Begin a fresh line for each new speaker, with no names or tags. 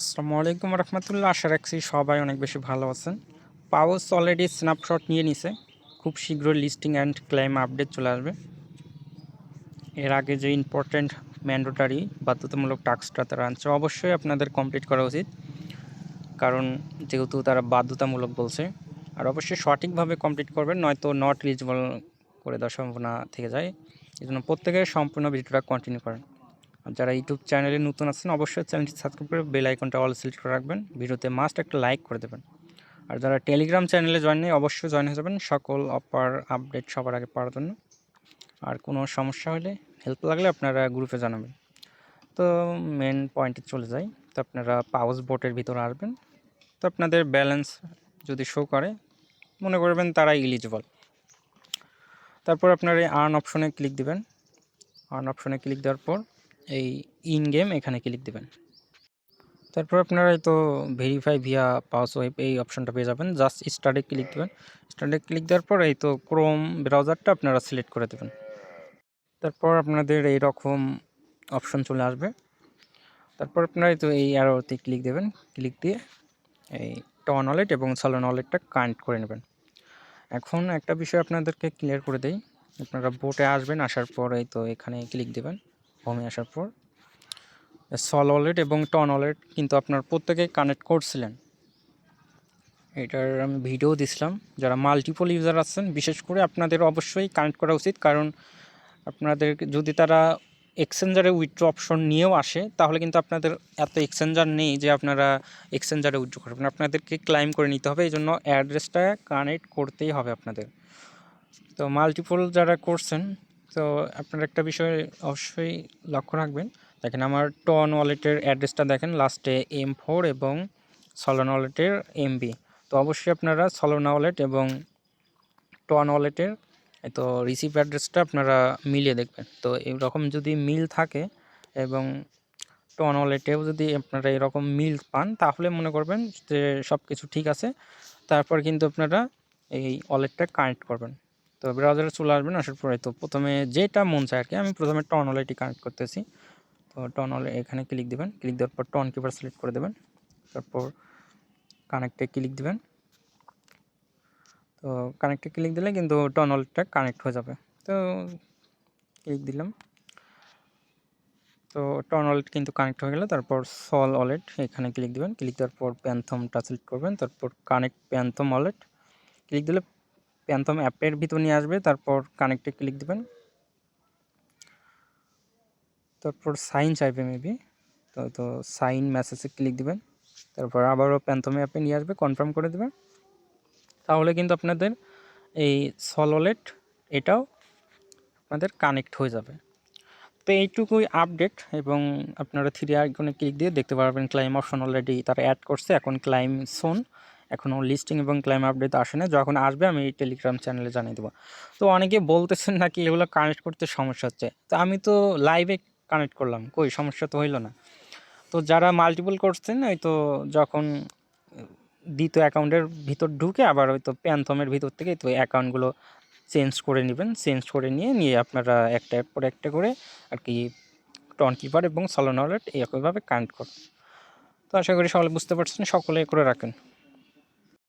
আসসালামু আলাইকুম রহমতুল্লাহ। আশা রাখছি সবাই অনেক বেশি ভালো আছেন। পাওস অলরেডি স্ন্যাপশট নিয়ে নিছে, খুব শীঘ্রই লিস্টিং অ্যান্ড ক্লেম আপডেট চলে আসবে। এর আগে যে ইম্পর্ট্যান্ট ম্যান্ডেটরি বাধ্যতামূলক টাস্কটা তারা আনছে, অবশ্যই আপনাদের কমপ্লিট করা উচিত, কারণ যেহেতু তারা বাধ্যতামূলক বলছে। আর অবশ্যই সঠিকভাবে কমপ্লিট করবেন, নয়তো নট এলিজিবল করে দেওয়ার সম্ভাবনা থেকে যায়। এই জন্য প্রত্যেকে সম্পূর্ণ ভিডিওটা কন্টিনিউ করেন। আর যারা ইউটিউব চ্যানেলে নতুন আছেন, অবশ্যই চ্যানেলটি সাবস্ক্রাইব করে বেল আইকনটা অল সিলেক্ট করে রাখবেন। ভিডিওতে মাস্ট একটা লাইক করে দেবেন। আর যারা টেলিগ্রাম চ্যানেলে জয়েন নেই, অবশ্যই জয়েন হয়ে যাবেন সকল অফার আপডেট সবার আগে পাওয়ার জন্য। আর কোনো সমস্যা হলে, হেল্প লাগলে আপনারা গ্রুপে জানাবেন। তো মেন পয়েন্টে চলে যাই। তো আপনারা পাউস বোটের ভিতরে আসবেন। তো আপনাদের ব্যালেন্স যদি শো করে, মনে করবেন তারা এলিজিবল। তারপর আপনার এই আর্ন অপশনে ক্লিক দিবেন। আর্ন অপশনে ক্লিক দেওয়ার পর এই ইন গেম এখানে ক্লিক দিবেন। তারপর আপনারা এই তো ভেরিফাই ভিয়া পাসওয়ার্ড এই অপশনটা পেয়ে যাবেন। জাস্ট স্টার্টে ক্লিক দেবেন। স্টার্টে ক্লিক দেওয়ার পর এই তো ক্রোম ব্রাউজারটা আপনারা সিলেক্ট করে দেবেন। তারপর আপনাদের এই রকম অপশন চলে আসবে। তারপর আপনারা এই তো এই অ্যারোতে ক্লিক দেবেন। ক্লিক দিয়ে এই টন ওয়ালেট এবং সলন ওয়ালেটটা কানেক্ট করে নেবেন। এখন একটা বিষয় আপনাদেরকে ক্লিয়ার করে দেই। আপনারা বোটে আসবেন, আসার পর এই তো এখানে ক্লিক দেবেন। হোমে আসার পর সল ওয়ালেট এবং টন ওয়ালেট কিন্তু আপনার প্রত্যেকেই কানেক্ট করছিলেন। এটার আমি ভিডিও দিছিলাম। যারা মাল্টিপল ইউজার আছেন, বিশেষ করে আপনাদের অবশ্যই কানেক্ট করা উচিত, কারণ আপনাদের যদি তারা এক্সচেঞ্জারে উইথড্র অপশন নিয়েও আসে, তাহলে কিন্তু আপনাদের এত এক্সচেঞ্জার নেই যে আপনারা এক্সচেঞ্জারে উইথড্র করবেন। আপনাদেরকে ক্লাইম করে নিতে হবে, এই জন্য অ্যাড্রেসটা কানেক্ট করতেই হবে আপনাদের। তো মাল্টিপল যারা করছেন, তো আপনারা একটা বিষয় অবশ্যই লক্ষ্য রাখবেন। দেখেন আমার টন ওয়ালেটের অ্যাড্রেসটা দেখেন, লাস্টে M4 এবং সলোনা ওয়ালেটের MB। তো অবশ্যই আপনারা সলোনা ওয়ালেট এবং টন ওয়ালেটের তো রিসিভ অ্যাড্রেসটা আপনারা মিলিয়ে দেখবেন। তো এরকম যদি মিল থাকে এবং টন ওয়ালেটেও যদি আপনারা এরকম মিল পান, তাহলে মনে করবেন যে সব কিছু ঠিক আছে। তারপর কিন্তু আপনারা এই ওয়ালেটটা কানেক্ট করবেন। তো ব্রাউজারে চলে আসবেন। আসার পরে তো প্রথমে যেটা মন চায় আর কি, আমি প্রথমে টন ওয়ালেটই কানেক্ট করতেছি। তো টন ওয়ালেট এখানে ক্লিক দেবেন। ক্লিক দেওয়ার পর টন কিপার সিলেক্ট করে দেবেন। তারপর কানেক্টে ক্লিক দিবেন। তো কানেক্টে ক্লিক দিলে কিন্তু টন ওয়ালেটটা কানেক্ট হয়ে যাবে। তো ক্লিক দিলাম। তো টন ওয়ালেট কিন্তু কানেক্ট হয়ে গেল। তারপর সল ওয়ালেট এখানে ক্লিক দিবেন। ক্লিক দেওয়ার পর প্যান্থমটা সিলেক্ট করবেন। তারপর কানেক্ট প্যান্থম ওয়ালেট ক্লিক দিলে প্যান্থম অ্যাপের ভিতর নিয়ে আসবে। তারপর কানেক্টে ক্লিক দিবেন। তারপর সাইন চাইবে মেবি, তো সাইন মেসেজে ক্লিক দিবেন। তারপর আবারও প্যান্থম অ্যাপে নিয়ে আসবে, কনফার্ম করে দেবেন। তাহলে কিন্তু আপনাদের এই সল ওয়ালেট এটাও আপনাদের কানেক্ট হয়ে যাবে। তো এইটুকুই আপডেট। এবং আপনারা থ্রি আইকনে ক্লিক দিয়ে দেখতে পারবেন ক্লাইম অপশন অলরেডি তারা অ্যাড করছে। এখন ক্লাইম সোন, এখনও লিস্টিং এবং ক্লাইম আপডেট আসে না। যখন আসবে আমি টেলিগ্রাম চ্যানেলে জানিয়ে দেবো। তো অনেকে বলতেছেন নাকি এগুলো কানেক্ট করতে সমস্যা হচ্ছে। তো আমি তো লাইভে কানেক্ট করলাম, কই সমস্যা তো হইলো না। তো যারা মাল্টিপল করছেন, ওই তো যখন দ্বিতীয় অ্যাকাউন্টের ভিতর ঢুকে আবার হয়তো প্যান্থমের ভিতর থেকে তো অ্যাকাউন্টগুলো চেঞ্জ করে নেবেন। চেঞ্জ করে নিয়ে আপনারা একটা পর একটা করে আর কি টন কিপার এবং সলোনা ওয়ালেট একইভাবে কানেক্ট করুন। তো আশা করি সকলে বুঝতে পারছেন, সকলে করে রাখেন।